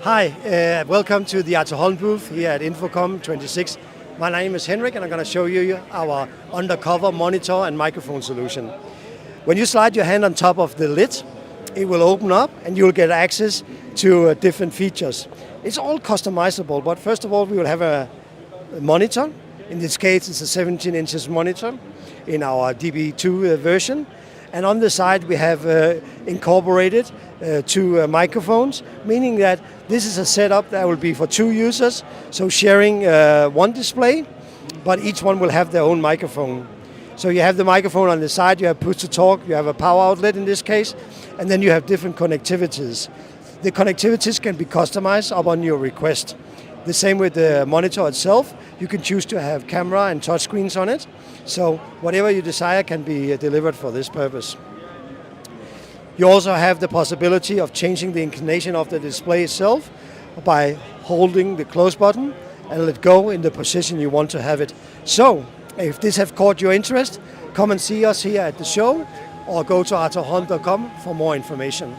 Hi, welcome to the Holm booth here at InfoComm 26. My name is Henrik and I'm going to show you our Undercover monitor and microphone solution. When you slide your hand on top of the lid, it will open up and you'll get access to different features. It's all customizable, but first of all we will have a monitor. In this case it's a 17 inches monitor in our DB2 version. And on the side we have incorporated two microphones, meaning that this is a setup that will be for two users, so sharing one display, but each one will have their own microphone. So you have the microphone on the side, you have push to talk, you have a power outlet in this case, and then you have different connectivities. The connectivities can be customized upon your request. The same with the monitor itself. You can choose to have camera and touch screens on it. So whatever you desire can be delivered for this purpose. You also have the possibility of changing the inclination of the display itself by holding the close button and let go in the position you want to have it. So if this has caught your interest, come and see us here at the show or go to rAVe.com for more information.